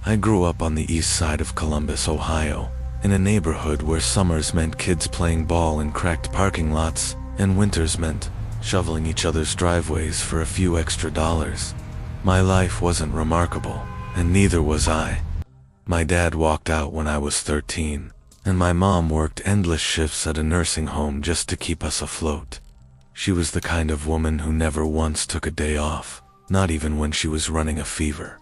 I grew up on the east side of Columbus, Ohio, in a neighborhood where summers meant kids playing ball in cracked parking lots, and winters meant shoveling each other's driveways for a few extra dollars. My life wasn't remarkable, and neither was I. My dad walked out when I was 13, and my mom worked endless shifts at a nursing home just to keep us afloat. She was the kind of woman who never once took a day off, not even when she was running a fever.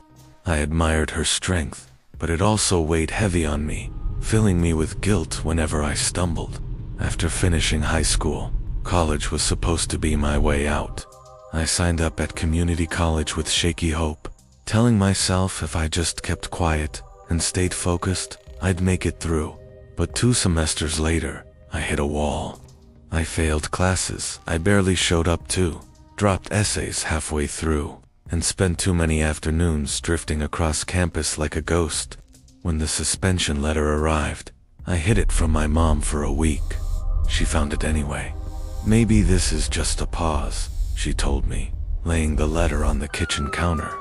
I admired her strength, but it also weighed heavy on me, filling me with guilt whenever I stumbled. After finishing high school, college was supposed to be my way out. I signed up at community college with shaky hope, telling myself if I just kept quiet and stayed focused, I'd make it through. But 2 semesters later, I hit a wall. I failed classes I barely showed up to, dropped essays halfway through, and spent too many afternoons drifting across campus like a ghost. When the suspension letter arrived, I hid it from my mom for a week. She found it anyway. "Maybe this is just a pause," she told me, laying the letter on the kitchen counter.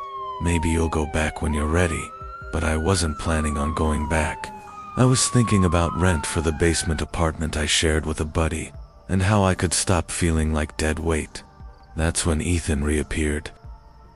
"Maybe you'll go back when you're ready." But I wasn't planning on going back. I was thinking about rent for the basement apartment I shared with a buddy, and how I could stop feeling like dead weight. That's when Ethan reappeared.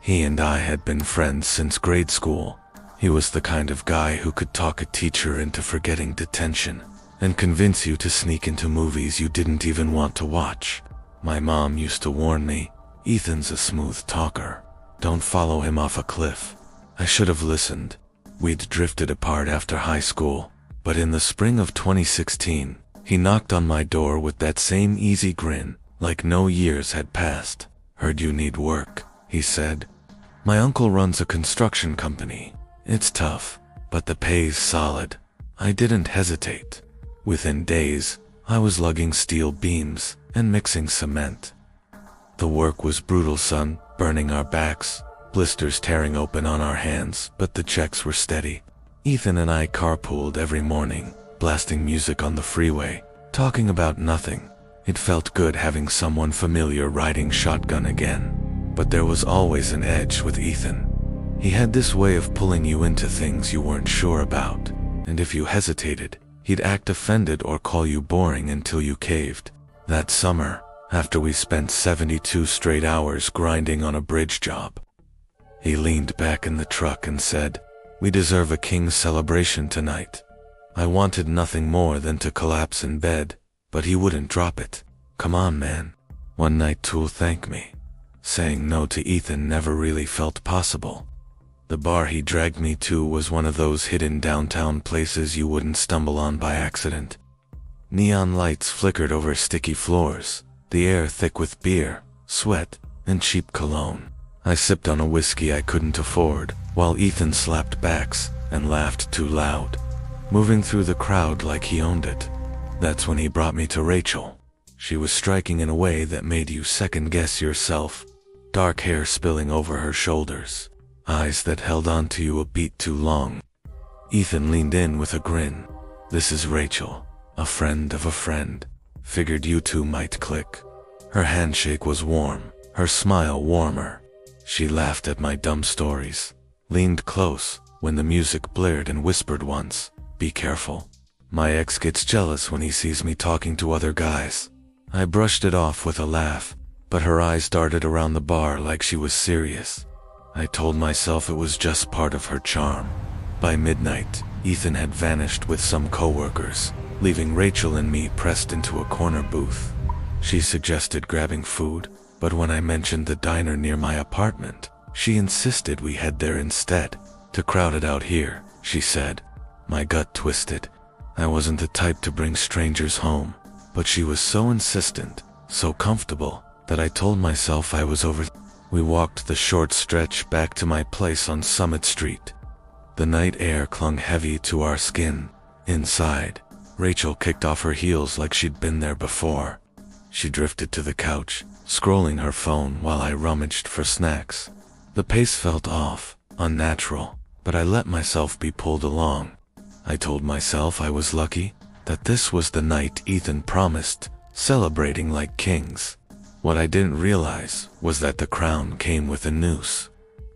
He and I had been friends since grade school. He was the kind of guy who could talk a teacher into forgetting detention, and convince you to sneak into movies you didn't even want to watch. My mom used to warn me, "Ethan's a smooth talker. Don't follow him off a cliff." I should have listened. We'd drifted apart after high school, but in the spring of 2016, he knocked on my door with that same easy grin, like no years had passed. "Heard you need work," he said. "My uncle runs a construction company. It's tough, but the pay's solid." I didn't hesitate. Within days, I was lugging steel beams and mixing cement. The work was brutal, son, burning our backs, blisters tearing open on our hands, but the checks were steady. Ethan and I carpooled every morning, blasting music on the freeway, talking about nothing. It felt good having someone familiar riding shotgun again. But there was always an edge with Ethan. He had this way of pulling you into things you weren't sure about, and if you hesitated, he'd act offended or call you boring until you caved. That summer, after we spent 72 straight hours grinding on a bridge job, he leaned back in the truck and said, "We deserve a king's celebration tonight." I wanted nothing more than to collapse in bed, but he wouldn't drop it. "Come on, man. One night to'll thank me." Saying no to Ethan never really felt possible. The bar he dragged me to was one of those hidden downtown places you wouldn't stumble on by accident. Neon lights flickered over sticky floors, the air thick with beer, sweat, and cheap cologne. I sipped on a whiskey I couldn't afford, while Ethan slapped backs and laughed too loud, moving through the crowd like he owned it. That's when he brought me to Rachel. She was striking in a way that made you second-guess yourself, dark hair spilling over her shoulders, eyes that held on to you a beat too long. Ethan leaned in with a grin. "This is Rachel, a friend of a friend. Figured you two might click." Her handshake was warm, her smile warmer. She laughed at my dumb stories, leaned close when the music blared and whispered once, "Be careful. My ex gets jealous when he sees me talking to other guys." I brushed it off with a laugh, but her eyes darted around the bar like she was serious. I told myself it was just part of her charm. By midnight, Ethan had vanished with some coworkers, leaving Rachel and me pressed into a corner booth. She suggested grabbing food, but when I mentioned the diner near my apartment, she insisted we head there instead. "To crowd it out here," she said. My gut twisted. I wasn't the type to bring strangers home, but she was so insistent, so comfortable, that I told myself I was over. We walked the short stretch back to my place on Summit Street. The night air clung heavy to our skin. Inside, Rachel kicked off her heels like she'd been there before. She drifted to the couch, scrolling her phone while I rummaged for snacks. The pace felt off, unnatural, but I let myself be pulled along. I told myself I was lucky, that this was the night Ethan promised, celebrating like kings. What I didn't realize was that the crown came with a noose.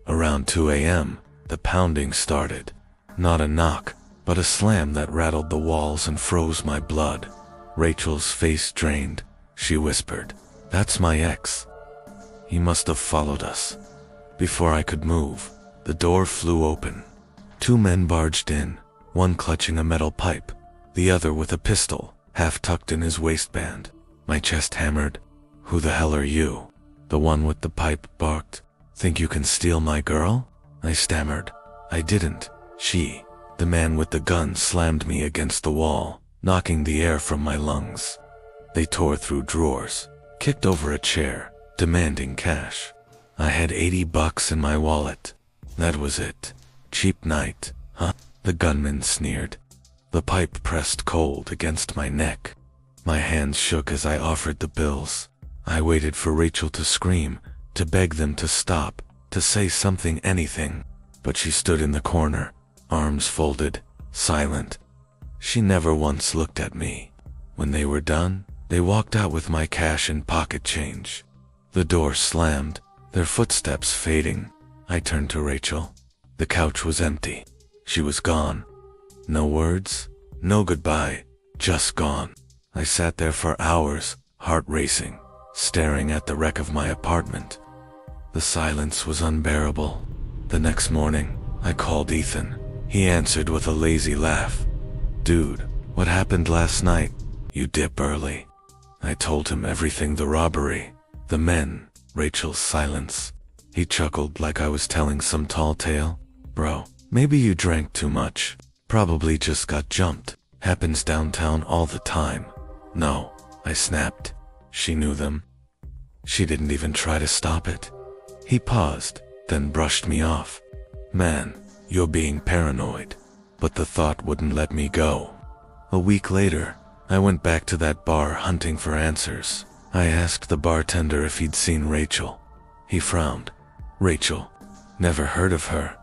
Around 2 a.m., the pounding started. Not a knock, but a slam that rattled the walls and froze my blood. Rachel's face drained. She whispered, "That's my ex. He must have followed us." Before I could move, the door flew open. Two men barged in, one clutching a metal pipe, the other with a pistol, half tucked in his waistband. My chest hammered. "Who the hell are you?" The one with the pipe barked. "Think you can steal my girl?" I stammered. "I didn't." The man with the gun slammed me against the wall, knocking the air from my lungs. They tore through drawers, kicked over a chair, demanding cash. I had $80 in my wallet. That was it. Cheap night, huh? The gunman sneered. The pipe pressed cold against my neck. My hands shook as I offered the bills. I waited for Rachel to scream, to beg them to stop, to say something, anything. But she stood in the corner, arms folded, silent. She never once looked at me. When they were done, they walked out with my cash and pocket change. The door slammed, their footsteps fading. I turned to Rachel. The couch was empty. She was gone. No words, no goodbye, just gone. I sat there for hours, heart racing, staring at the wreck of my apartment. The silence was unbearable. The next morning, I called Ethan. He answered with a lazy laugh. "Dude, what happened last night? You dip early." I told him everything: the robbery, the men, Rachel's silence. He chuckled like I was telling some tall tale. "Bro, maybe you drank too much. Probably just got jumped. Happens downtown all the time." "No," I snapped. "She knew them. She didn't even try to stop it." He paused, then brushed me off. "Man, you're being paranoid." But the thought wouldn't let me go. A week later, I went back to that bar hunting for answers. I asked the bartender if he'd seen Rachel. He frowned. "Rachel? Never heard of her."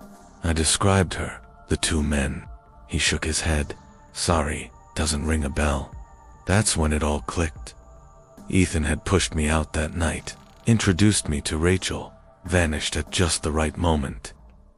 I described her, the two men. He shook his head. "Sorry, doesn't ring a bell." That's when it all clicked. Ethan had pushed me out that night, introduced me to Rachel, vanished at just the right moment.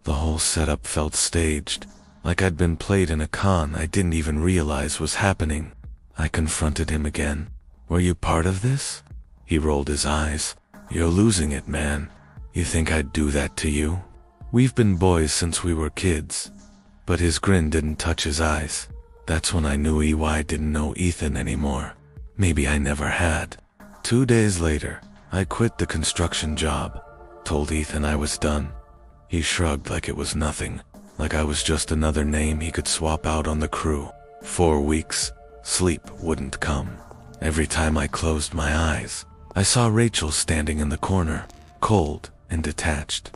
The whole setup felt staged, like I'd been played in a con I didn't even realize was happening. I confronted him again. "Were you part of this?" He rolled his eyes. "You're losing it, man. You think I'd do that to you? We've been boys since we were kids." But his grin didn't touch his eyes. That's when I knew EY didn't know Ethan anymore. Maybe I never had. 2 days later, I quit the construction job, told Ethan I was done. He shrugged like it was nothing, like I was just another name he could swap out on the crew. 4 weeks, sleep wouldn't come. Every time I closed my eyes, I saw Rachel standing in the corner, cold and detached.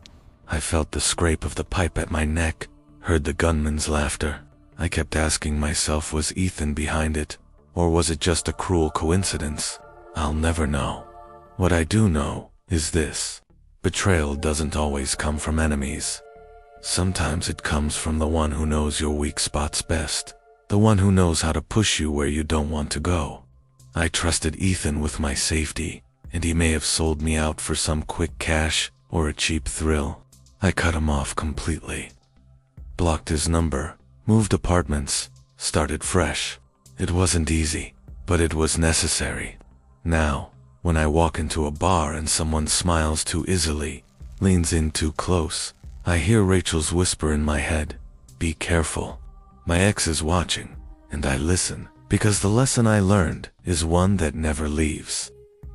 I felt the scrape of the pipe at my neck, heard the gunman's laughter. I kept asking myself, was Ethan behind it, or was it just a cruel coincidence? I'll never know. What I do know is this: betrayal doesn't always come from enemies. Sometimes it comes from the one who knows your weak spots best, the one who knows how to push you where you don't want to go. I trusted Ethan with my safety, and he may have sold me out for some quick cash or a cheap thrill. I cut him off completely. Blocked his number, moved apartments, started fresh. It wasn't easy, but it was necessary. Now, when I walk into a bar and someone smiles too easily, leans in too close, I hear Rachel's whisper in my head, "Be careful." My ex is watching, and I listen, because the lesson I learned is one that never leaves.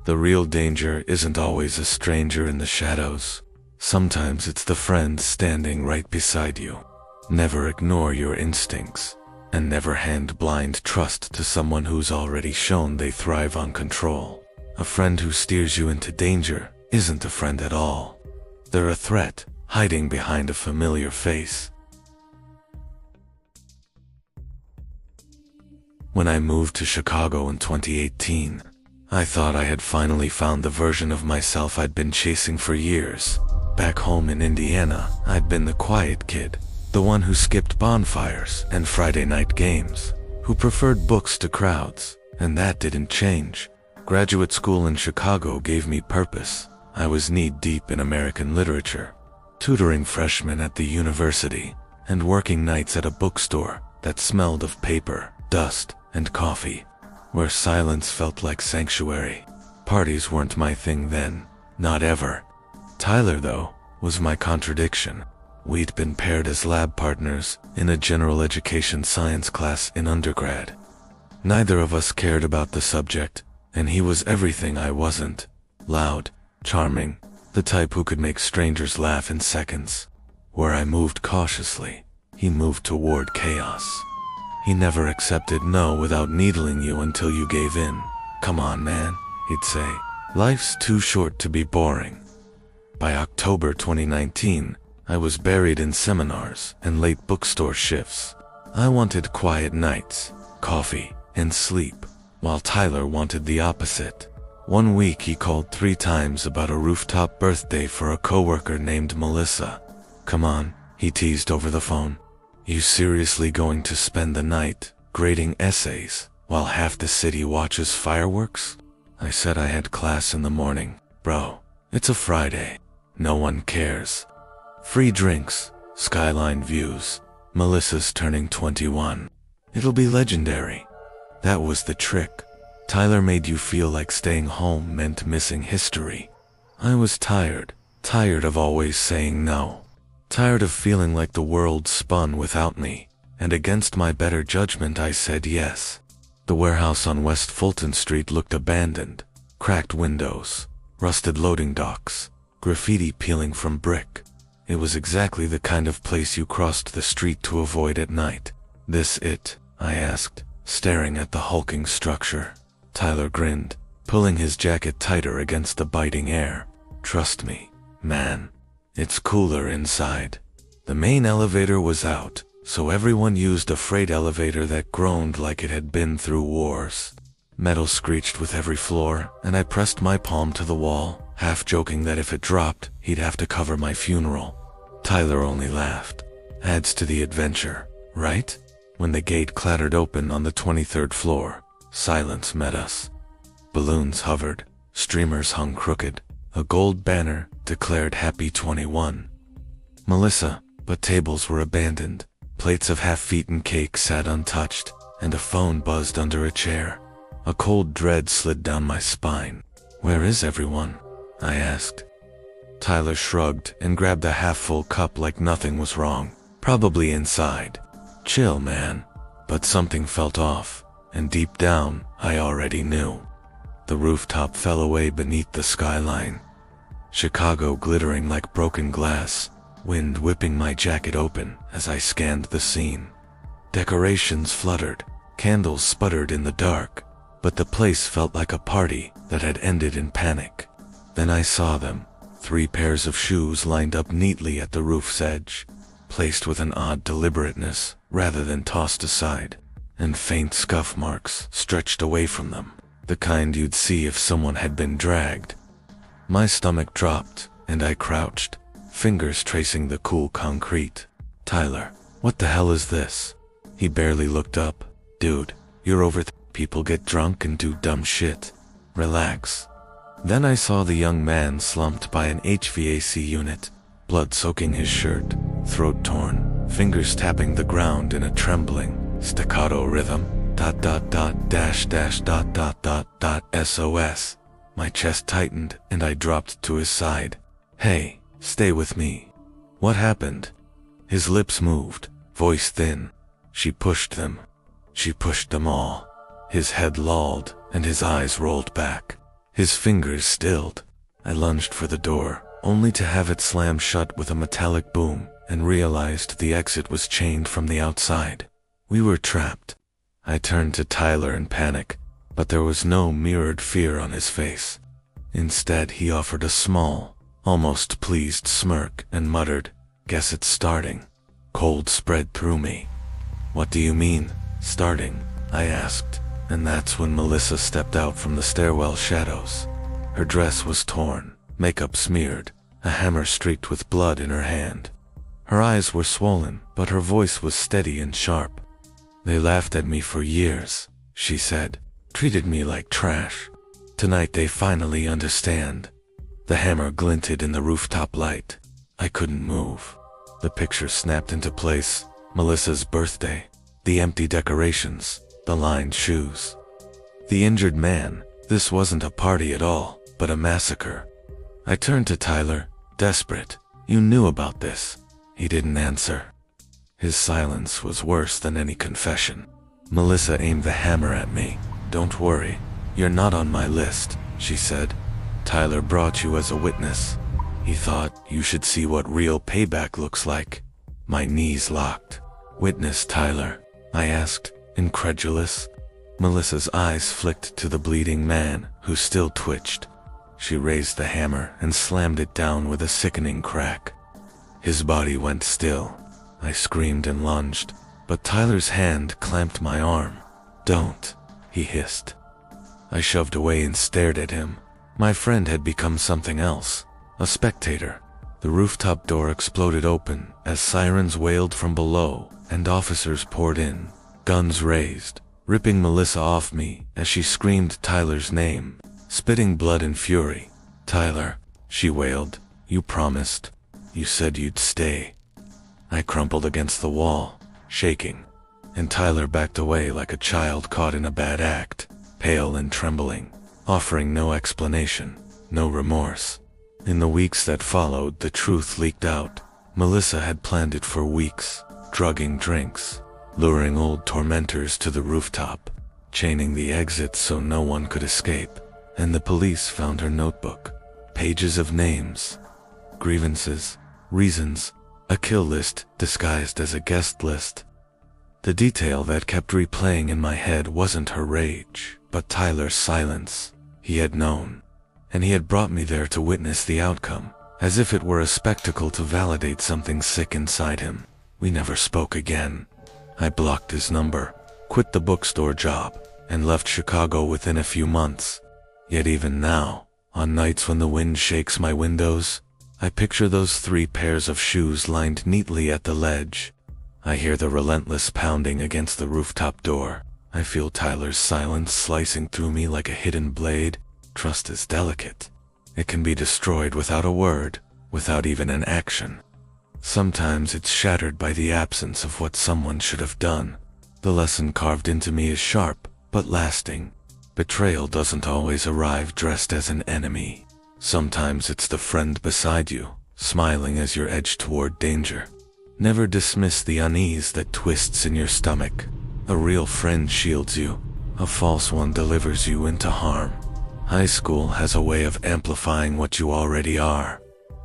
The real danger isn't always a stranger in the shadows. Sometimes it's the friend standing right beside you. Never ignore your instincts, and never hand blind trust to someone who's already shown they thrive on control. A friend who steers you into danger isn't a friend at all. They're a threat, hiding behind a familiar face. When I moved to Chicago in 2018, I thought I had finally found the version of myself I'd been chasing for years. Back home in Indiana, I'd been the quiet kid, the one who skipped bonfires and Friday night games, who preferred books to crowds, and that didn't change. Graduate school in Chicago gave me purpose. I was knee-deep in American literature, tutoring freshmen at the university, and working nights at a bookstore that smelled of paper, dust, and coffee, where silence felt like sanctuary. Parties weren't my thing then, not ever. Tyler, though, was my contradiction. We'd been paired as lab partners in a general education science class in undergrad. Neither of us cared about the subject, and he was everything I wasn't. Loud, charming, the type who could make strangers laugh in seconds. Where I moved cautiously, he moved toward chaos. He never accepted no without needling you until you gave in. "Come on, man," he'd say. "Life's too short to be boring." By October 2019, I was buried in seminars and late bookstore shifts. I wanted quiet nights, coffee, and sleep, while Tyler wanted the opposite. One week he called 3 times about a rooftop birthday for a coworker named Melissa. "Come on," he teased over the phone. "You seriously going to spend the night grading essays while half the city watches fireworks?" I said I had class in the morning. "Bro, it's a Friday. No one cares." Free drinks, skyline views, Melissa's turning 21. It'll be legendary. That was the trick. Tyler made you feel like staying home meant missing history. I was tired of always saying no. Tired of feeling like the world spun without me, and against my better judgment I said yes. The warehouse on West Fulton Street looked abandoned. Cracked windows, rusted loading docks, graffiti peeling from brick. It was exactly the kind of place you crossed the street to avoid at night. "This it?" I asked, staring at the hulking structure. Tyler grinned, pulling his jacket tighter against the biting air. "Trust me, man. It's cooler inside." The main elevator was out, so everyone used a freight elevator that groaned like it had been through wars. Metal screeched with every floor, and I pressed my palm to the wall, half joking that if it dropped, he'd have to cover my funeral. Tyler only laughed. "Adds to the adventure, right?" When the gate clattered open on the 23rd floor, silence met us. Balloons hovered, streamers hung crooked. A gold banner declared Happy 21. Melissa, but tables were abandoned. Plates of half-eaten cake sat untouched, and a phone buzzed under a chair. A cold dread slid down my spine. "Where is everyone?" I asked. Tyler shrugged and grabbed a half-full cup like nothing was wrong. "Probably inside." "Chill, man." But something felt off, and deep down, I already knew. The rooftop fell away beneath the skyline. Chicago glittering like broken glass, wind whipping my jacket open as I scanned the scene. Decorations fluttered, candles sputtered in the dark, but the place felt like a party that had ended in panic. Then I saw them, 3 pairs of shoes lined up neatly at the roof's edge, placed with an odd deliberateness rather than tossed aside, and faint scuff marks stretched away from them, the kind you'd see if someone had been dragged. My stomach dropped, and I crouched, fingers tracing the cool concrete. "Tyler, what the hell is this?" He barely looked up. "Dude, you're over people get drunk and do dumb shit. Relax." Then I saw the young man slumped by an HVAC unit, blood soaking his shirt, throat torn, fingers tapping the ground in a trembling, staccato rhythm. SOS. My chest tightened and I dropped to his side. "Hey, stay with me." "What happened?" His lips moved, voice thin. She pushed them. She pushed them all. His head lolled and his eyes rolled back. His fingers stilled. I lunged for the door, only to have it slam shut with a metallic boom, and realized the exit was chained from the outside. We were trapped. I turned to Tyler in panic, but there was no mirrored fear on his face. Instead, he offered a small, almost pleased smirk and muttered, "Guess it's starting." Cold spread through me. "What do you mean, starting?" I asked, and that's when Melissa stepped out from the stairwell shadows. Her dress was torn, makeup smeared, a hammer streaked with blood in her hand. Her eyes were swollen, but her voice was steady and sharp. "They laughed at me for years," she said, "treated me like trash. Tonight they finally understand." The hammer glinted in the rooftop light. I couldn't move. The picture snapped into place. Melissa's birthday. The empty decorations. The lined shoes. The injured man. This wasn't a party at all, but a massacre. I turned to Tyler, desperate. You knew about this. He didn't answer. His silence was worse than any confession. Melissa aimed the hammer at me. Don't worry. You're not on my list, she said. Tyler brought you as a witness. He thought you should see what real payback looks like. My knees locked. Witness Tyler? I asked, incredulous. Melissa's eyes flicked to the bleeding man, who still twitched. She raised the hammer and slammed it down with a sickening crack. His body went still. I screamed and lunged, but Tyler's hand clamped my arm. Don't, he hissed. I shoved away and stared at him. My friend had become something else, a spectator. The rooftop door exploded open as sirens wailed from below and officers poured in, guns raised, ripping Melissa off me as she screamed Tyler's name, spitting blood and fury. Tyler, she wailed, you promised. You said you'd stay. I crumpled against the wall, shaking, and Tyler backed away like a child caught in a bad act, pale and trembling, offering no explanation, no remorse. In the weeks that followed, the truth leaked out. Melissa had planned it for weeks, drugging drinks, luring old tormentors to the rooftop, chaining the exits so no one could escape, and the police found her notebook, pages of names, grievances, reasons, a kill list disguised as a guest list. The detail that kept replaying in my head wasn't her rage, but Tyler's silence. He had known, and he had brought me there to witness the outcome, as if it were a spectacle to validate something sick inside him. We never spoke again. I blocked his number, quit the bookstore job, and left Chicago within a few months. Yet even now, on nights when the wind shakes my windows, I picture those 3 pairs of shoes lined neatly at the ledge. I hear the relentless pounding against the rooftop door. I feel Tyler's silence slicing through me like a hidden blade. Trust is delicate. It can be destroyed without a word, without even an action. Sometimes it's shattered by the absence of what someone should have done. The lesson carved into me is sharp, but lasting. Betrayal doesn't always arrive dressed as an enemy. Sometimes it's the friend beside you, smiling as you edge toward danger. Never dismiss the unease that twists in your stomach. A real friend shields you. A false one delivers you into harm. High school has a way of amplifying what you already are.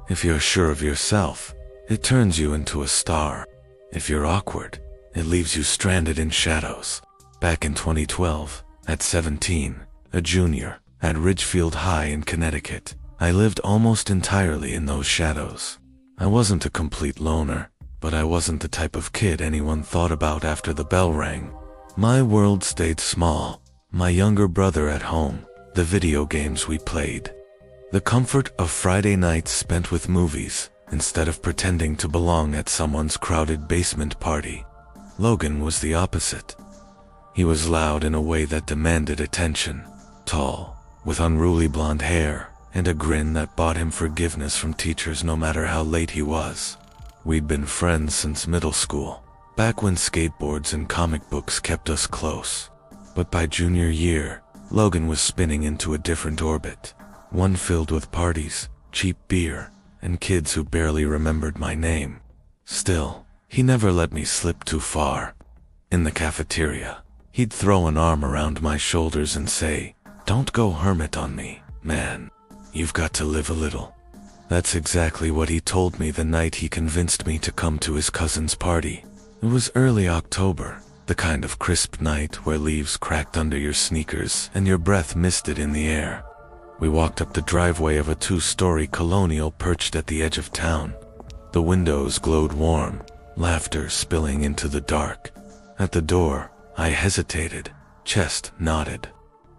If you're sure of yourself, it turns you into a star. If you're awkward, it leaves you stranded in shadows. Back in 2012, at 17, a junior, at Ridgefield High in Connecticut, I lived almost entirely in those shadows. I wasn't a complete loner, but I wasn't the type of kid anyone thought about after the bell rang. My world stayed small. My younger brother at home, the video games we played, the comfort of Friday nights spent with movies instead of pretending to belong at someone's crowded basement party. Logan was the opposite. He was loud in a way that demanded attention, tall, with unruly blonde hair, and a grin that bought him forgiveness from teachers no matter how late he was. We'd been friends since middle school, back when skateboards and comic books kept us close. But by junior year, Logan was spinning into a different orbit, one filled with parties, cheap beer, and kids who barely remembered my name. Still, he never let me slip too far. In the cafeteria, he'd throw an arm around my shoulders and say, "Don't go hermit on me, man. You've got to live a little." That's exactly what he told me the night he convinced me to come to his cousin's party. It was early October, the kind of crisp night where leaves cracked under your sneakers and your breath misted in the air. We walked up the driveway of a 2-story colonial perched at the edge of town. The windows glowed warm, laughter spilling into the dark. At the door, I hesitated, chest knotted.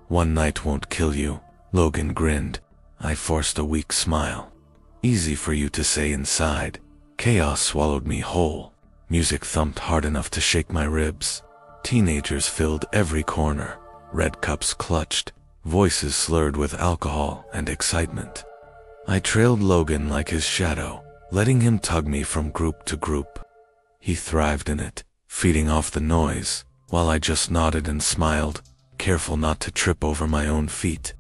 "One night won't kill you," Logan grinned. I forced a weak smile. "Easy for you to say inside." Chaos swallowed me whole. Music thumped hard enough to shake my ribs. Teenagers filled every corner. Red cups clutched, voices slurred with alcohol and excitement. I trailed Logan like his shadow, letting him tug me from group to group. He thrived in it, feeding off the noise, while I just nodded and smiled, careful not to trip over my own feet.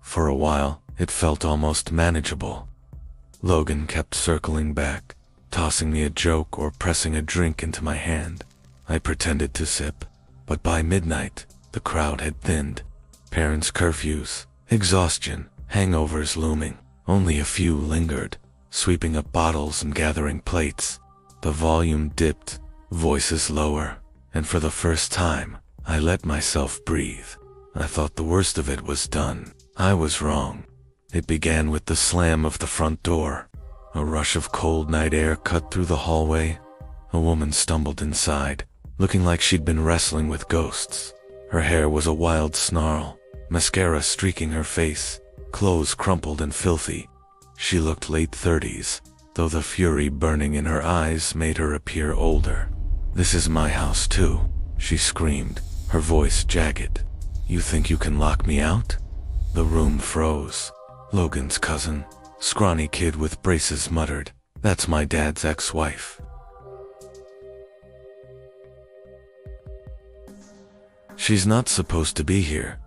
For a while, it felt almost manageable. Logan kept circling back, tossing me a joke or pressing a drink into my hand. I pretended to sip, but by midnight, the crowd had thinned. Parents' curfews, exhaustion, hangovers looming. Only a few lingered, sweeping up bottles and gathering plates. The volume dipped, voices lower, and for the first time, I let myself breathe. I thought the worst of it was done. I was wrong. It began with the slam of the front door. A rush of cold night air cut through the hallway. A woman stumbled inside, looking like she'd been wrestling with ghosts. Her hair was a wild snarl, mascara streaking her face, clothes crumpled and filthy. She looked late 30s, though the fury burning in her eyes made her appear older. "This is my house too," she screamed, her voice jagged. "You think you can lock me out?" The room froze. Logan's cousin, scrawny kid with braces, muttered, "That's my dad's ex-wife." "She's not supposed to be here."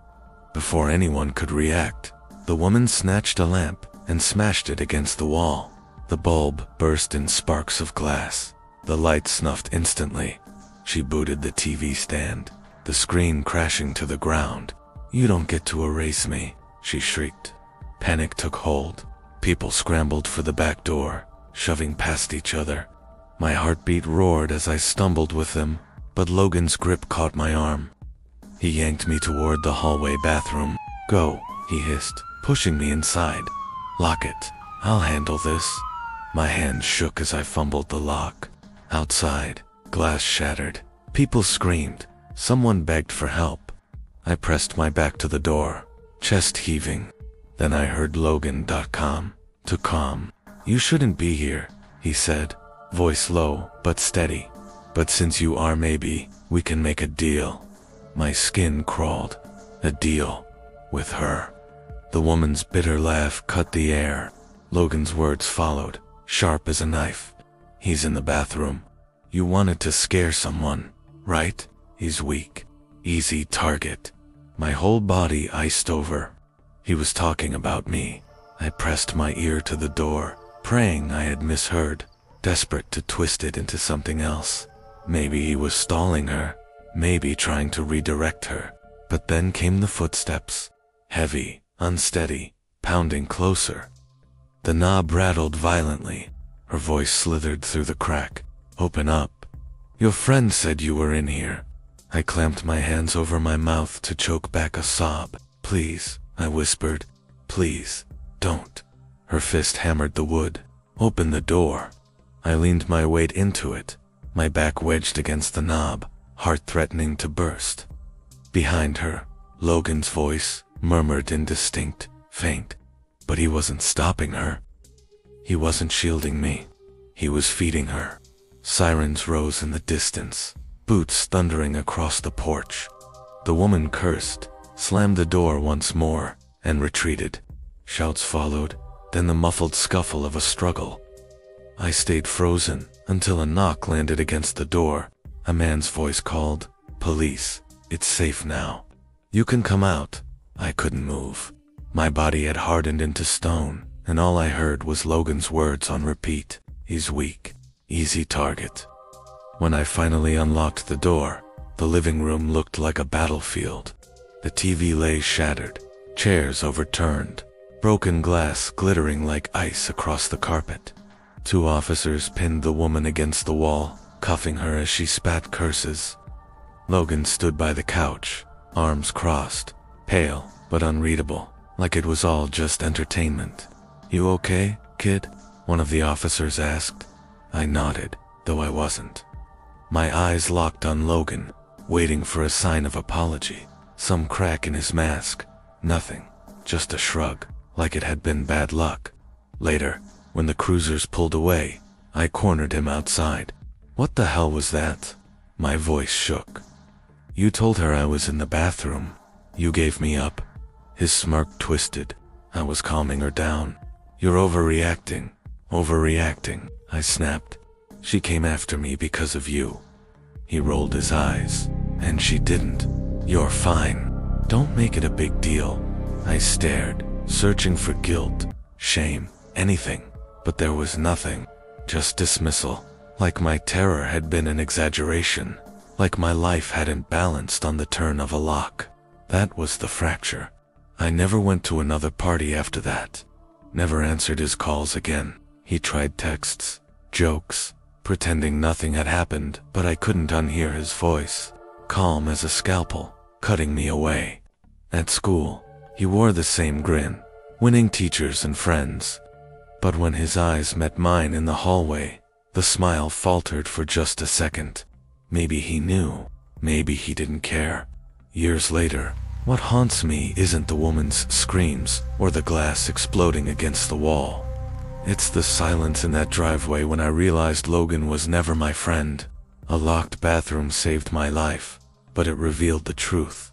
Before anyone could react, the woman snatched a lamp and smashed it against the wall. The bulb burst in sparks of glass. The light snuffed instantly. She booted the TV stand, the screen crashing to the ground. "You don't get to erase me," she shrieked. Panic took hold. People scrambled for the back door, shoving past each other. My heartbeat roared as I stumbled with them, but Logan's grip caught my arm. He yanked me toward the hallway bathroom. "Go," he hissed, pushing me inside. "Lock it. I'll handle this." My hand shook as I fumbled the lock. Outside, glass shattered. People screamed. Someone begged for help. I pressed my back to the door, chest heaving. Then I heard Logan.com. To calm. "You shouldn't be here," he said, voice low but steady. "But since you are, maybe we can make a deal." My skin crawled. A deal. With her. The woman's bitter laugh cut the air. Logan's words followed, sharp as a knife. "He's in the bathroom. You wanted to scare someone, right? He's weak. Easy target." My whole body iced over. He was talking about me. I pressed my ear to the door, praying I had misheard, desperate to twist it into something else. Maybe he was stalling her, maybe trying to redirect her. But then came the footsteps. Heavy, unsteady, pounding closer. The knob rattled violently. Her voice slithered through the crack. "Open up. Your friend said you were in here." I clamped my hands over my mouth to choke back a sob. "Please," I whispered. "Please, don't." Her fist hammered the wood. "Open the door." I leaned my weight into it, my back wedged against the knob, heart threatening to burst. Behind her, Logan's voice murmured indistinct, faint, but he wasn't stopping her. He wasn't shielding me. He was feeding her. Sirens rose in the distance, boots thundering across the porch. The woman cursed, slammed the door once more, and retreated. Shouts followed, then the muffled scuffle of a struggle. I stayed frozen until a knock landed against the door. A man's voice called, "Police, it's safe now. You can come out." I couldn't move. My body had hardened into stone, and all I heard was Logan's words on repeat. "He's weak. Easy target." When I finally unlocked the door, the living room looked like a battlefield. The TV lay shattered, chairs overturned, broken glass glittering like ice across the carpet. 2 officers pinned the woman against the wall, cuffing her as she spat curses. Logan stood by the couch, arms crossed, pale but unreadable, like it was all just entertainment. "You okay, kid?" one of the officers asked. I nodded, though I wasn't. My eyes locked on Logan, waiting for a sign of apology. Some crack in his mask. Nothing. Just a shrug, like it had been bad luck. Later, when the cruisers pulled away, I cornered him outside. "What the hell was that?" My voice shook. "You told her I was in the bathroom. You gave me up." His smirk twisted. I was calming her down. "You're overreacting. Overreacting, I snapped. She came after me because of you. He rolled his eyes. And she didn't. You're fine. Don't make it a big deal. I stared, searching for guilt, shame, anything. But there was nothing. Just dismissal. Like my terror had been an exaggeration. Like my life hadn't balanced on the turn of a lock. That was the fracture. I never went to another party after that. Never answered his calls again. He tried texts, jokes, pretending nothing had happened, but I couldn't unhear his voice. Calm as a scalpel, cutting me away. At school, he wore the same grin, winning teachers and friends. But when his eyes met mine in the hallway, the smile faltered for just a second. Maybe he knew, maybe he didn't care. Years later, what haunts me isn't the woman's screams or the glass exploding against the wall. It's the silence in that driveway when I realized Logan was never my friend. A locked bathroom saved my life, but it revealed the truth.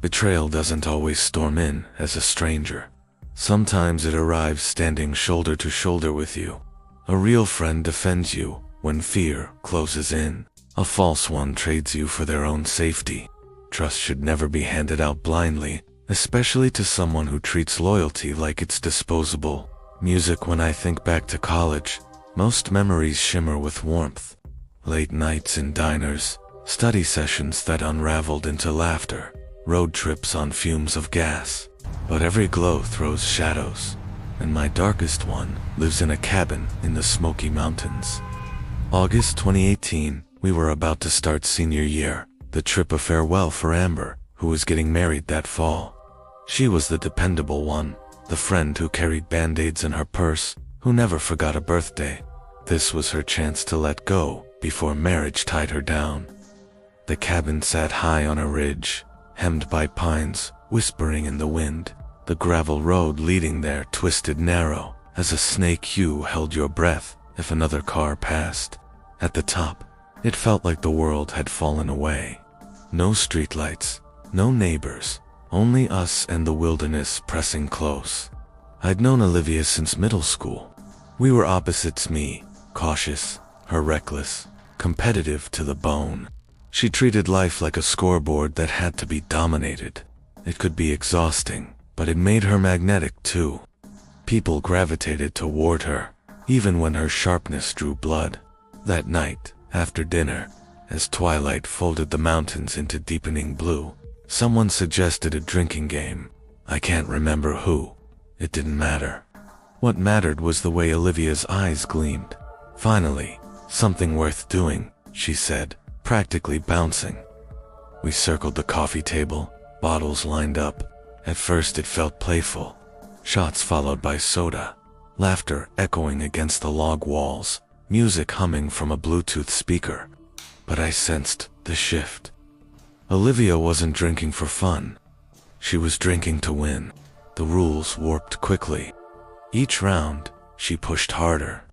Betrayal doesn't always storm in as a stranger. Sometimes it arrives standing shoulder to shoulder with you. A real friend defends you when fear closes in. A false one trades you for their own safety. Trust should never be handed out blindly, especially to someone who treats loyalty like it's disposable. Music. When I think back to college, most memories shimmer with warmth. Late nights in diners, study sessions that unraveled into laughter, road trips on fumes of gas. But every glow throws shadows, and my darkest one lives in a cabin in the Smoky Mountains. August 2018, we were about to start senior year, the trip a farewell for Amber, who was getting married that fall. She was the dependable one, the friend who carried band-aids in her purse, who never forgot a birthday. This was her chance to let go before marriage tied her down. The cabin sat high on a ridge, hemmed by pines, whispering in the wind. The gravel road leading there twisted narrow, as a snake. You held your breath if another car passed. At the top, it felt like the world had fallen away. No streetlights, no neighbors, only us and the wilderness pressing close. I'd known Olivia since middle school. We were opposites, me, cautious, her reckless, competitive to the bone. She treated life like a scoreboard that had to be dominated. It could be exhausting, but it made her magnetic too. People gravitated toward her, even when her sharpness drew blood. That night, after dinner, as twilight folded the mountains into deepening blue, someone suggested a drinking game. I can't remember who. It didn't matter. What mattered was the way Olivia's eyes gleamed. Finally, something worth doing, she said, practically bouncing. We circled the coffee table, bottles lined up. At first it felt playful. Shots followed by soda, laughter echoing against the log walls, music humming from a Bluetooth speaker. But I sensed the shift. Olivia wasn't drinking for fun. She was drinking to win. The rules warped quickly. Each round, she pushed harder.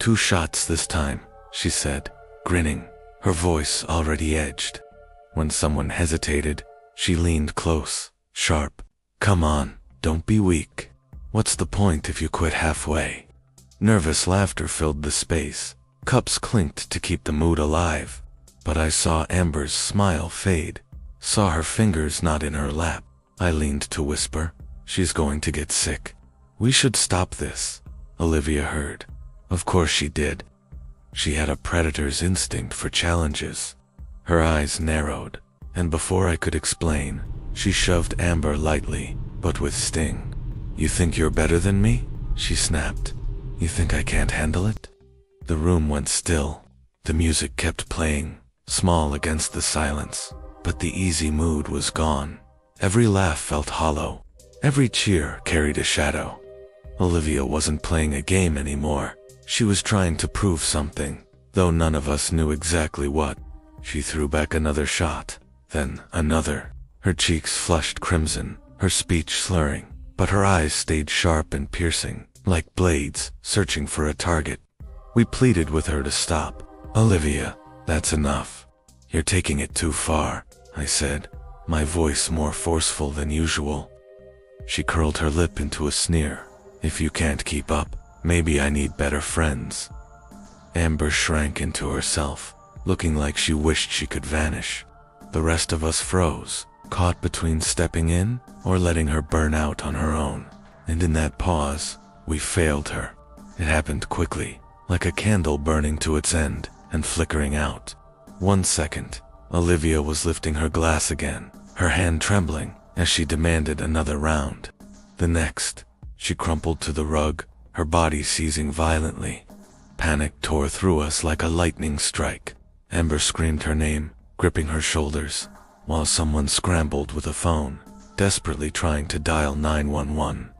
2 shots this time, she said, grinning, her voice already edged. When someone hesitated, she leaned close, sharp. Come on, don't be weak. What's the point if you quit halfway? Nervous laughter filled the space. Cups clinked to keep the mood alive. But I saw Amber's smile fade, saw her fingers not in her lap. I leaned to whisper, she's going to get sick. We should stop this, Olivia heard. Of course she did. She had a predator's instinct for challenges. Her eyes narrowed, and before I could explain, she shoved Amber lightly, but with sting. You think you're better than me? She snapped. You think I can't handle it? The room went still. The music kept playing, small against the silence, but the easy mood was gone. Every laugh felt hollow. Every cheer carried a shadow. Olivia wasn't playing a game anymore. She was trying to prove something, though none of us knew exactly what. She threw back another shot, then another. Her cheeks flushed crimson, her speech slurring, but her eyes stayed sharp and piercing, like blades searching for a target. We pleaded with her to stop. Olivia, that's enough. You're taking it too far, I said, my voice more forceful than usual. She curled her lip into a sneer. If you can't keep up, Maybe I need better friends. Amber shrank into herself, looking like she wished she could vanish. The rest of us froze, caught between stepping in or letting her burn out on her own. And in that pause, we failed her. It happened quickly, like a candle burning to its end and flickering out. 1 second, Olivia was lifting her glass again, her hand trembling as she demanded another round. The next, she crumpled to the rug, her body seizing violently. Panic tore through us like a lightning strike. Amber screamed her name, gripping her shoulders, while someone scrambled with a phone, desperately trying to dial 911.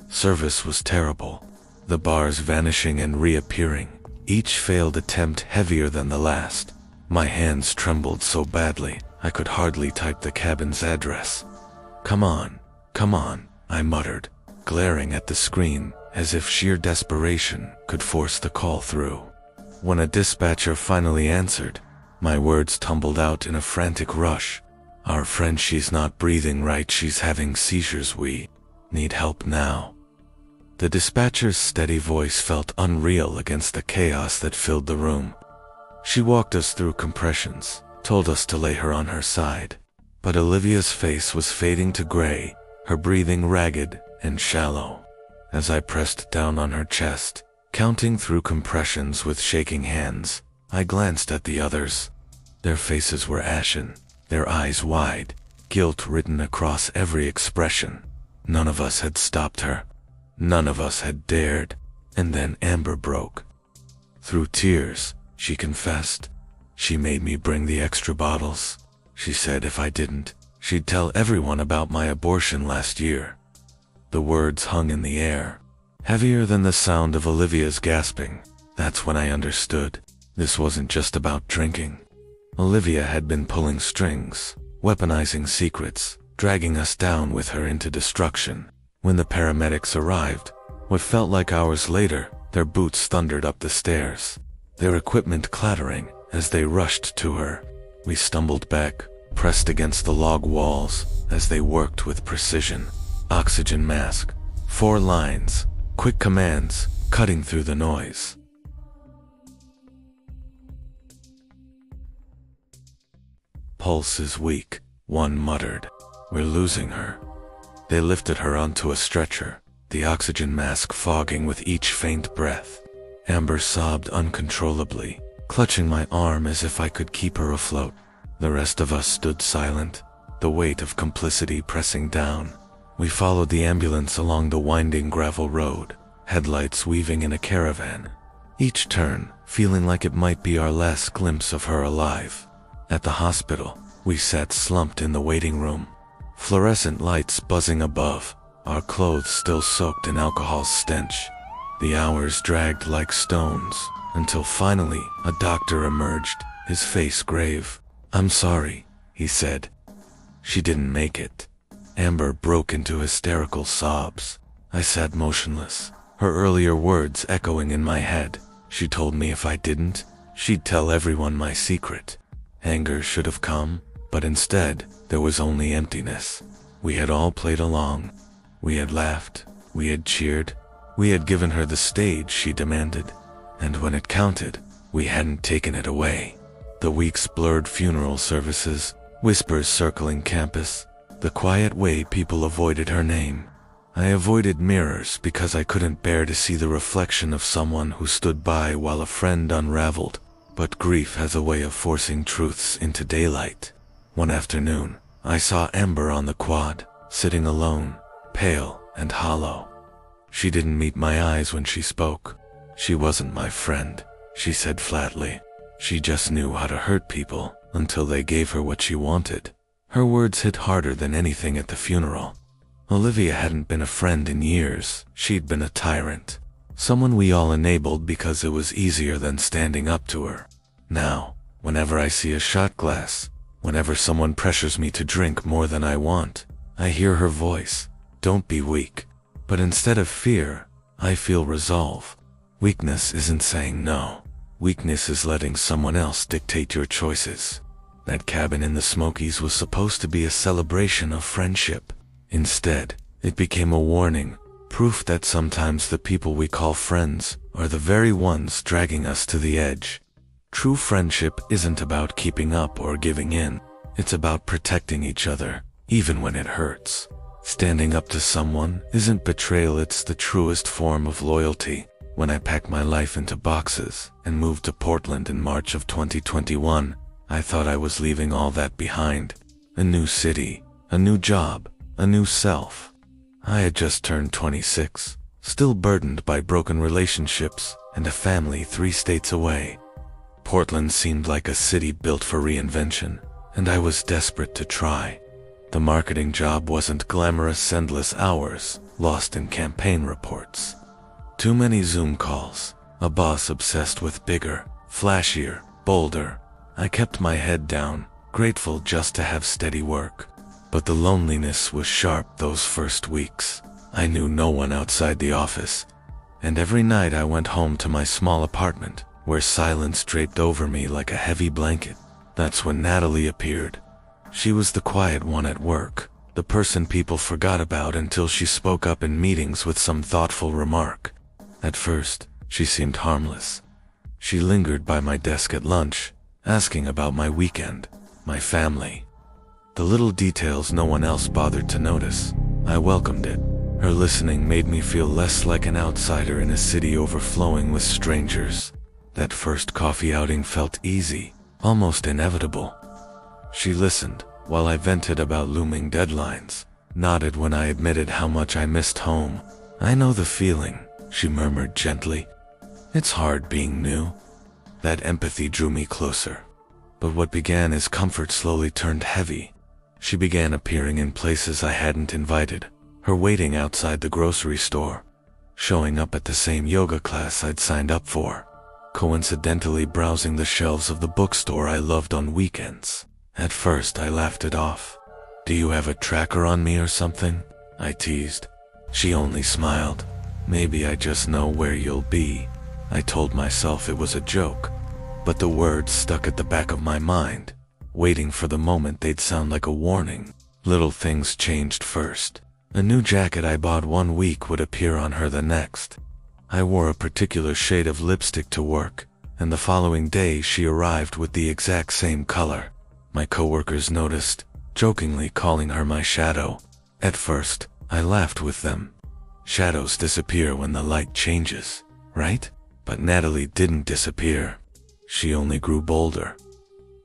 Service was terrible, the bars vanishing and reappearing, each failed attempt heavier than the last. My hands trembled so badly, I could hardly type the cabin's address. Come on, I muttered, glaring at the screen as if sheer desperation could force the call through. When a dispatcher finally answered, my words tumbled out in a frantic rush. Our friend, she's not breathing right, she's having seizures, we need help now. The dispatcher's steady voice felt unreal against the chaos that filled the room. She walked us through compressions, told us to lay her on her side. But Olivia's face was fading to gray, her breathing ragged and shallow. As I pressed down on her chest, counting through compressions with shaking hands, I glanced at the others. Their faces were ashen, their eyes wide, guilt written across every expression. None of us had stopped her. None of us had dared. And then Amber broke. Through tears, she confessed. She made me bring the extra bottles. She said if I didn't, she'd tell everyone about my abortion last year. The words hung in the air, heavier than the sound of Olivia's gasping. That's when I understood. This wasn't just about drinking. Olivia had been pulling strings, weaponizing secrets, dragging us down with her into destruction. When the paramedics arrived, what felt like hours later, their boots thundered up the stairs, their equipment clattering as they rushed to her. We stumbled back, pressed against the log walls as they worked with precision. Oxygen mask, 4 lines, quick commands, cutting through the noise. Pulse is weak, one muttered. We're losing her. They lifted her onto a stretcher, the oxygen mask fogging with each faint breath. Amber sobbed uncontrollably, clutching my arm as if I could keep her afloat. The rest of us stood silent, the weight of complicity pressing down. We followed the ambulance along the winding gravel road, headlights weaving in a caravan. Each turn, feeling like it might be our last glimpse of her alive. At the hospital, we sat slumped in the waiting room, fluorescent lights buzzing above, our clothes still soaked in alcohol's stench. The hours dragged like stones, until finally a doctor emerged, his face grave. I'm sorry, he said. She didn't make it. Amber broke into hysterical sobs. I sat motionless, her earlier words echoing in my head. She told me if I didn't, she'd tell everyone my secret. Anger should have come, but instead, there was only emptiness. We had all played along. We had laughed. We had cheered. We had given her the stage she demanded. And when it counted, we hadn't taken it away. The weeks blurred funeral services, whispers circling campus, the quiet way people avoided her name. I avoided mirrors because I couldn't bear to see the reflection of someone who stood by while a friend unraveled. But grief has a way of forcing truths into daylight. One afternoon, I saw Amber on the quad, sitting alone, pale and hollow. She didn't meet my eyes when she spoke. She wasn't my friend, she said flatly. She just knew how to hurt people until they gave her what she wanted. Her words hit harder than anything at the funeral. Olivia hadn't been a friend in years. She'd been a tyrant. Someone we all enabled because it was easier than standing up to her. Now, whenever I see a shot glass, whenever someone pressures me to drink more than I want, I hear her voice. Don't be weak. But instead of fear, I feel resolve. Weakness isn't saying no. Weakness is letting someone else dictate your choices. That cabin in the Smokies was supposed to be a celebration of friendship. Instead, it became a warning. Proof that sometimes the people we call friends are the very ones dragging us to the edge. True friendship isn't about keeping up or giving in. It's about protecting each other, even when it hurts. Standing up to someone isn't betrayal, it's the truest form of loyalty. When I packed my life into boxes and moved to Portland in March of 2021, I thought I was leaving all that behind. A new city, a new job, a new self. I had just turned 26, still burdened by broken relationships and a family 3 states away. Portland seemed like a city built for reinvention, and I was desperate to try. The marketing job wasn't glamorous, endless hours lost in campaign reports. Too many Zoom calls, a boss obsessed with bigger, flashier, bolder. I kept my head down, grateful just to have steady work. But the loneliness was sharp those first weeks. I knew no one outside the office, and every night I went home to my small apartment, where silence draped over me like a heavy blanket. That's when Natalie appeared. She was the quiet one at work, the person people forgot about until she spoke up in meetings with some thoughtful remark. At first, she seemed harmless. She lingered by my desk at lunch, asking about my weekend, my family. The little details no one else bothered to notice. I welcomed it. Her listening made me feel less like an outsider in a city overflowing with strangers. That first coffee outing felt easy, almost inevitable. She listened while I vented about looming deadlines, nodded when I admitted how much I missed home. "I know the feeling," she murmured gently. "It's hard being new." That empathy drew me closer. But what began as comfort slowly turned heavy. She began appearing in places I hadn't invited. Her waiting outside the grocery store, showing up at the same yoga class I'd signed up for, coincidentally browsing the shelves of the bookstore I loved on weekends. At first I laughed it off. "Do you have a tracker on me or something?" I teased. She only smiled. "Maybe I just know where you'll be." I told myself it was a joke, but the words stuck at the back of my mind, waiting for the moment they'd sound like a warning. Little things changed first. A new jacket I bought one week would appear on her the next. I wore a particular shade of lipstick to work, and the following day she arrived with the exact same color. My coworkers noticed, jokingly calling her my shadow. At first, I laughed with them. Shadows disappear when the light changes, right? But Natalie didn't disappear. She only grew bolder.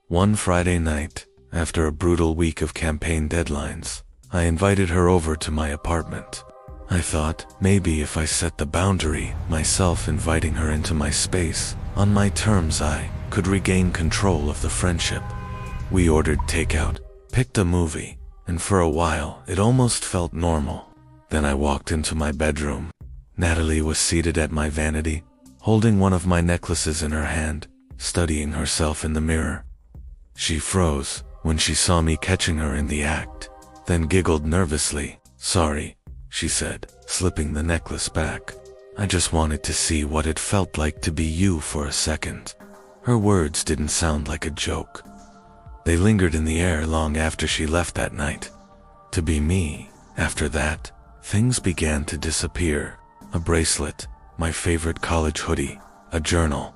One Friday night, after a brutal week of campaign deadlines, I invited her over to my apartment. I thought maybe if I set the boundary, myself inviting her into my space, on my terms, I could regain control of the friendship. We ordered takeout, picked a movie, and for a while it almost felt normal. Then I walked into my bedroom. Natalie was seated at my vanity, holding one of my necklaces in her hand, studying herself in the mirror. She froze when she saw me catching her in the act, then giggled nervously. "Sorry," she said, slipping the necklace back. "I just wanted to see what it felt like to be you for a second." Her words didn't sound like a joke. They lingered in the air long after she left that night. To be me, after that, things began to disappear. A bracelet, my favorite college hoodie, a journal.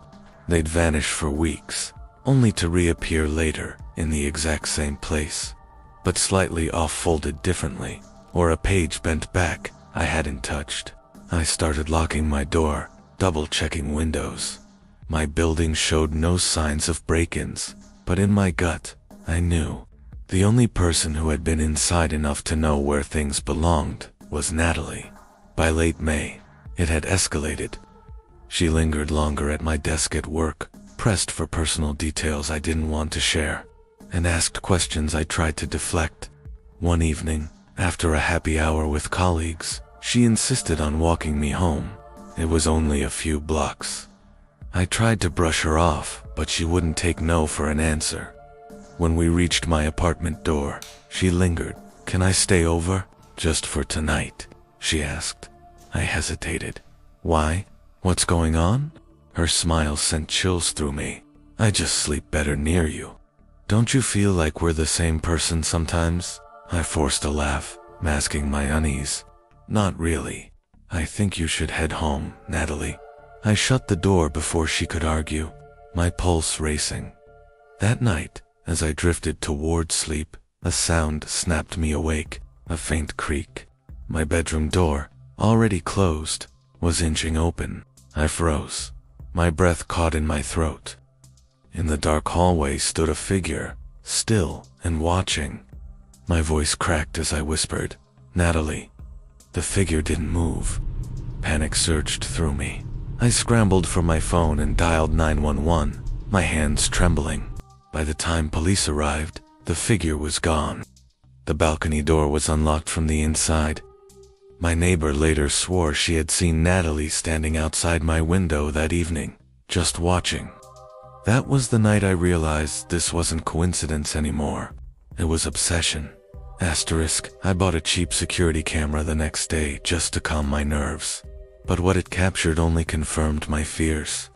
They'd vanish for weeks, only to reappear later in the exact same place, but slightly off, folded differently, or a page bent back I hadn't touched. I started locking my door, double-checking windows. My building showed no signs of break-ins, but in my gut, I knew. The only person who had been inside enough to know where things belonged was Natalie. By late May, it had escalated. She lingered longer at my desk at work, pressed for personal details I didn't want to share, and asked questions I tried to deflect. One evening, after a happy hour with colleagues, she insisted on walking me home. It was only a few blocks. I tried to brush her off, but she wouldn't take no for an answer. When we reached my apartment door, she lingered. "Can I stay over? Just for tonight?" she asked. I hesitated. "Why? What's going on?" Her smile sent chills through me. "I just sleep better near you. Don't you feel like we're the same person sometimes?" I forced a laugh, masking my unease. "Not really. I think you should head home, Natalie. I shut the door before she could argue, my pulse racing. That night, as I drifted toward sleep, a sound snapped me awake, a faint creak. My bedroom door, already closed, was inching open. I froze. My breath caught in my throat. In the dark hallway stood a figure, still and watching. My voice cracked as I whispered, "Natalie." The figure didn't move. Panic surged through me. I scrambled for my phone and dialed 911, my hands trembling. By the time police arrived, the figure was gone. The balcony door was unlocked from the inside. My neighbor later swore she had seen Natalie standing outside my window that evening, just watching. That was the night I realized this wasn't coincidence anymore. It was obsession. Asterisk, I bought a cheap security camera the next day just to calm my nerves. But what it captured only confirmed my fears.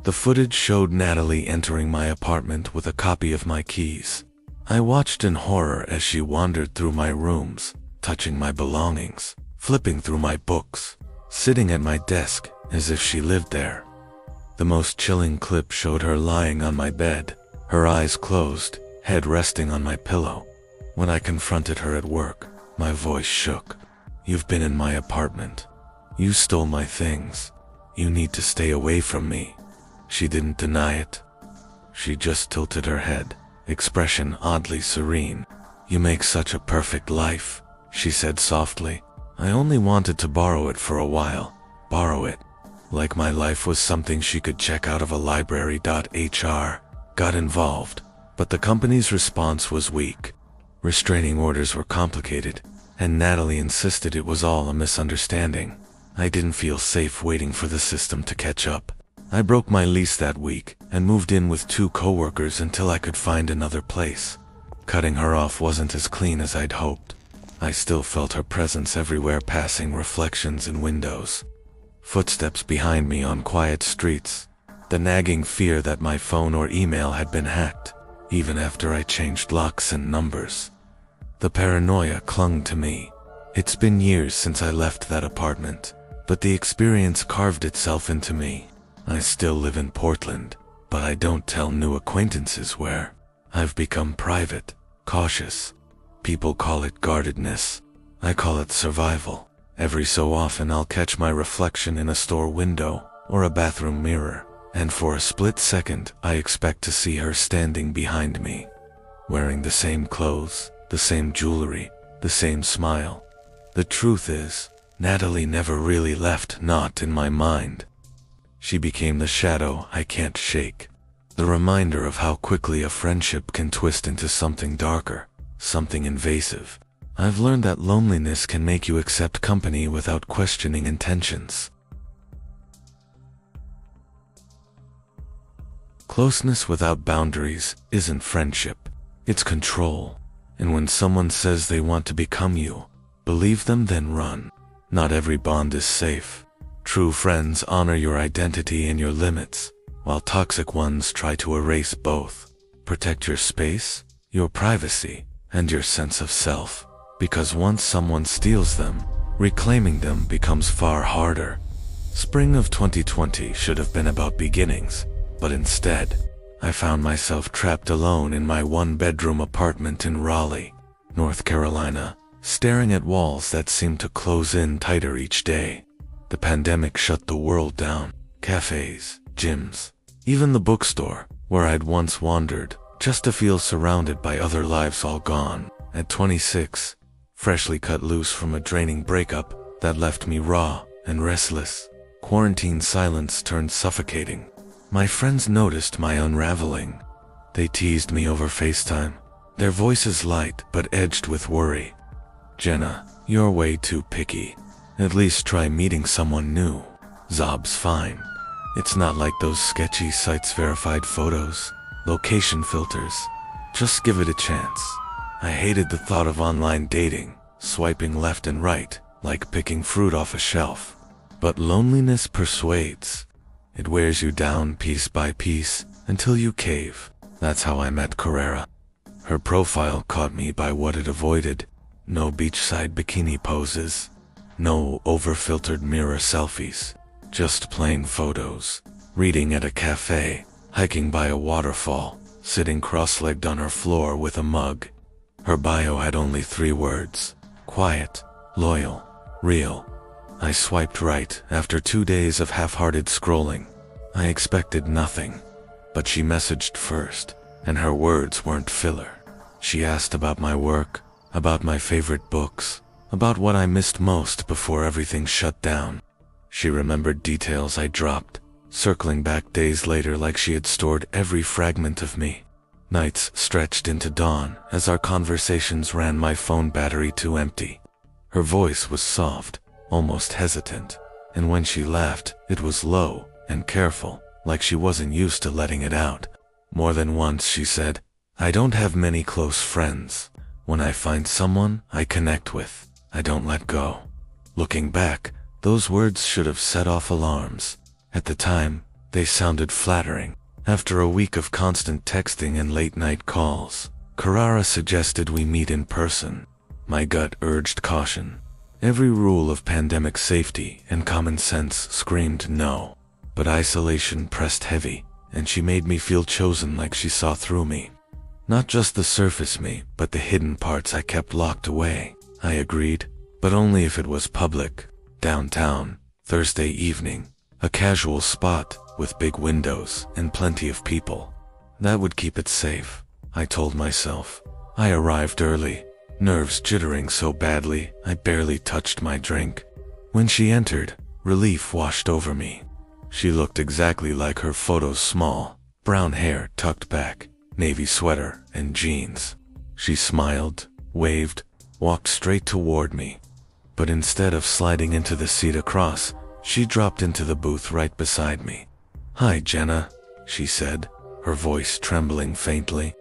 The footage showed Natalie entering my apartment with a copy of my keys. I watched in horror as she wandered through my rooms, touching my belongings, flipping through my books, sitting at my desk as if she lived there. The most chilling clip showed her lying on my bed, her eyes closed, head resting on my pillow. When I confronted her at work, my voice shook. "You've been in my apartment. You stole my things. You need to stay away from me." She didn't deny it. She just tilted her head, expression oddly serene. "You make such a perfect life," she said softly. "I only wanted to borrow it for a while. Borrow it." Like my life was something she could check out of a library. HR got involved, but the company's response was weak. Restraining orders were complicated, and Natalie insisted it was all a misunderstanding. I didn't feel safe waiting for the system to catch up. I broke my lease that week and moved in with 2 coworkers until I could find another place. Cutting her off wasn't as clean as I'd hoped. I still felt her presence everywhere, passing reflections in windows. Footsteps behind me on quiet streets. The nagging fear that my phone or email had been hacked, even after I changed locks and numbers. The paranoia clung to me. It's been years since I left that apartment, but the experience carved itself into me. I still live in Portland, but I don't tell new acquaintances where. I've become private, cautious. People call it guardedness. I call it survival. Every so often I'll catch my reflection in a store window or a bathroom mirror, and for a split second I expect to see her standing behind me, wearing the same clothes, the same jewelry, the same smile. The truth is, Natalie never really left, not in my mind. She became the shadow I can't shake, the reminder of how quickly a friendship can twist into something darker, something invasive. I've learned that loneliness can make you accept company without questioning intentions. Closeness without boundaries isn't friendship, it's control. And when someone says they want to become you, believe them, then run. Not every bond is safe. True friends honor your identity and your limits, while toxic ones try to erase both. Protect your space, your privacy, and your sense of self. Because once someone steals them, reclaiming them becomes far harder. Spring of 2020 should have been about beginnings, but instead, I found myself trapped alone in my 1-bedroom apartment in Raleigh, North Carolina, staring at walls that seemed to close in tighter each day. The pandemic shut the world down. Cafes, gyms, even the bookstore, where I'd once wandered, just to feel surrounded by other lives, all gone. At 26, freshly cut loose from a draining breakup that left me raw and restless, quarantine silence turned suffocating. My friends noticed my unraveling. They teased me over FaceTime, their voices light but edged with worry. "Jenna, you're way too picky. At least try meeting someone new. Zob's fine. It's not like those sketchy sites' verified photos, location filters. Just give it a chance." I hated the thought of online dating, swiping left and right, like picking fruit off a shelf. But loneliness persuades. It wears you down piece by piece until you cave. That's how I met Carrera. Her profile caught me by what it avoided. No beachside bikini poses. No over-filtered mirror selfies. Just plain photos. Reading at a cafe, hiking by a waterfall, sitting cross-legged on her floor with a mug. Her bio had only 3 words. Quiet, loyal, real. I swiped right after 2 days of half-hearted scrolling. I expected nothing. But she messaged first, and her words weren't filler. She asked about my work, about my favorite books, about what I missed most before everything shut down. She remembered details I dropped, circling back days later like she had stored every fragment of me. Nights stretched into dawn as our conversations ran my phone battery to empty. Her voice was soft, almost hesitant, and when she laughed, it was low and careful, like she wasn't used to letting it out. More than once she said, "I don't have many close friends. When I find someone I connect with, I don't let go." Looking back, those words should have set off alarms. At the time, they sounded flattering. After a week of constant texting and late-night calls, Carrara suggested we meet in person. My gut urged caution. Every rule of pandemic safety and common sense screamed no. But isolation pressed heavy, and she made me feel chosen, like she saw through me. Not just the surface me, but the hidden parts I kept locked away. I agreed, but only if it was public. Downtown, Thursday evening, a casual spot with big windows and plenty of people. That would keep it safe, I told myself. I arrived early, nerves jittering so badly I barely touched my drink. When she entered, relief washed over me. She looked exactly like her photos, small, brown hair tucked back, navy sweater and jeans. She smiled, waved, walked straight toward me. But instead of sliding into the seat across, she dropped into the booth right beside me. "Hi, Jenna," she said, her voice trembling faintly.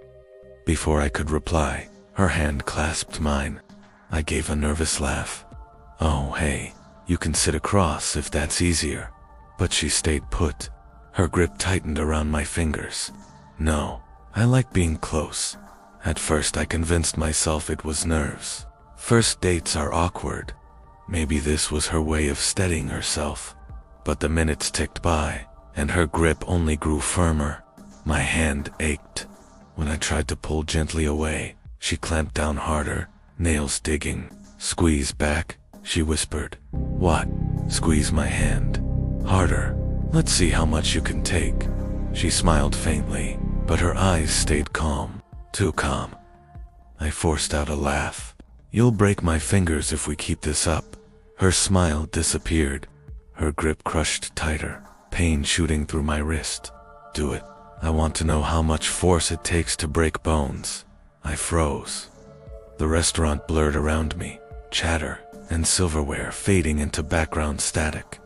Before I could reply, her hand clasped mine. I gave a nervous laugh. "Oh, hey, you can sit across if that's easier." But she stayed put. Her grip tightened around my fingers. "No, I like being close." At first I convinced myself it was nerves. First dates are awkward. Maybe this was her way of steadying herself. But the minutes ticked by, and her grip only grew firmer. My hand ached. When I tried to pull gently away, she clamped down harder, nails digging. "Squeeze back," she whispered. "What?" "Squeeze my hand. Harder. Let's see how much you can take." She smiled faintly, but her eyes stayed calm. Too calm. I forced out a laugh. "You'll break my fingers if we keep this up." Her smile disappeared. Her grip crushed tighter, pain shooting through my wrist. "Do it. I want to know how much force it takes to break bones." I froze. The restaurant blurred around me, chatter and silverware fading into background static.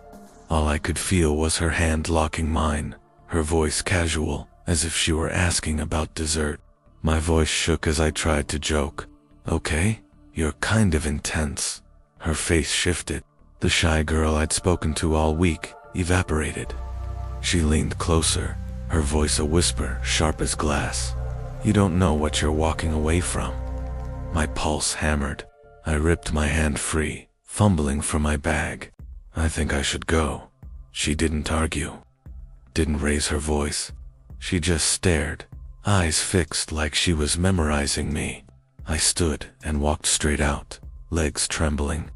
All I could feel was her hand locking mine, her voice casual, as if she were asking about dessert. My voice shook as I tried to joke. "Okay, you're kind of intense." Her face shifted. The shy girl I'd spoken to all week evaporated. She leaned closer, her voice a whisper, sharp as glass. "You don't know what you're walking away from." My pulse hammered. I ripped my hand free, fumbling for my bag. "I think I should go." She didn't argue, didn't raise her voice. She just stared, eyes fixed like she was memorizing me. I stood and walked straight out, legs trembling.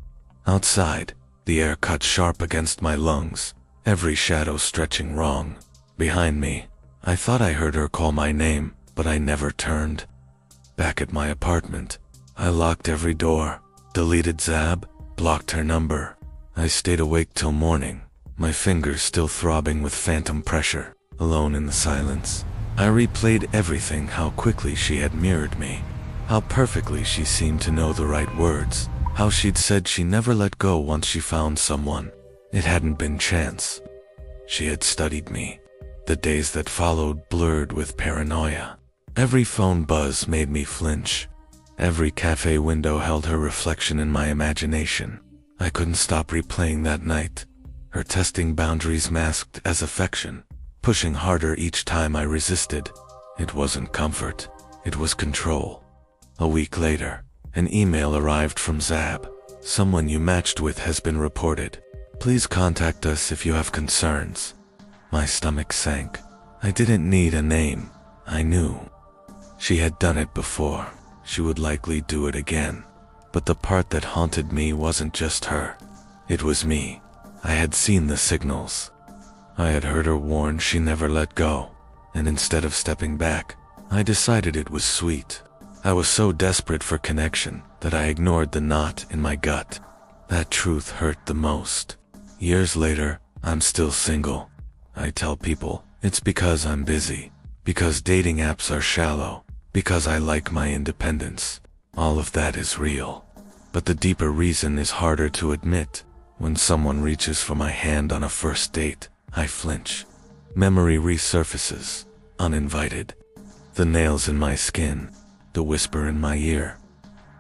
Outside, the air cut sharp against my lungs, every shadow stretching wrong. Behind me, I thought I heard her call my name, but I never turned. Back at my apartment, I locked every door, deleted Zab, blocked her number. I stayed awake till morning, my fingers still throbbing with phantom pressure. Alone in the silence, I replayed everything, how quickly she had mirrored me, how perfectly she seemed to know the right words, how she'd said she never let go once she found someone. It hadn't been chance. She had studied me. The days that followed blurred with paranoia. Every phone buzz made me flinch. Every cafe window held her reflection in my imagination. I couldn't stop replaying that night, her testing boundaries masked as affection, pushing harder each time I resisted. It wasn't comfort, it was control. A week later, an email arrived from Zab. Someone you matched with has been reported. Please contact us if you have concerns. My stomach sank. I didn't need a name. I knew. She had done it before. She would likely do it again. But the part that haunted me wasn't just her. It was me. I had seen the signals. I had heard her warn she never let go. And instead of stepping back, I decided it was sweet. I was so desperate for connection that I ignored the knot in my gut. That truth hurt the most. Years later, I'm still single. I tell people it's because I'm busy, because dating apps are shallow, because I like my independence. All of that is real. But the deeper reason is harder to admit. When someone reaches for my hand on a first date, I flinch. Memory resurfaces, uninvited. The nails in my skin, the whisper in my ear,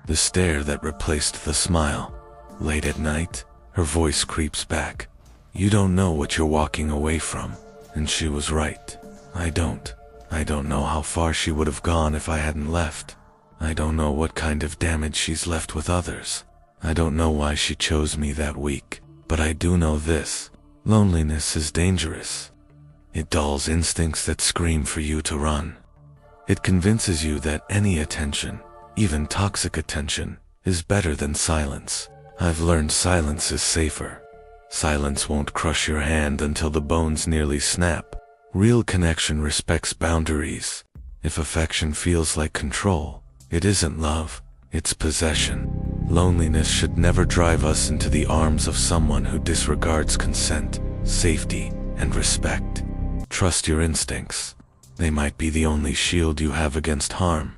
the stare that replaced the smile. Late at night, her voice creeps back. You don't know what you're walking away from. And she was right. I don't. I don't know how far she would have gone if I hadn't left. I don't know what kind of damage she's left with others. I don't know why she chose me that week. But I do know this. Loneliness is dangerous. It dulls instincts that scream for you to run. It convinces you that any attention, even toxic attention, is better than silence. I've learned silence is safer. Silence won't crush your hand until the bones nearly snap. Real connection respects boundaries. If affection feels like control, it isn't love, it's possession. Loneliness should never drive us into the arms of someone who disregards consent, safety, and respect. Trust your instincts. They might be the only shield you have against harm.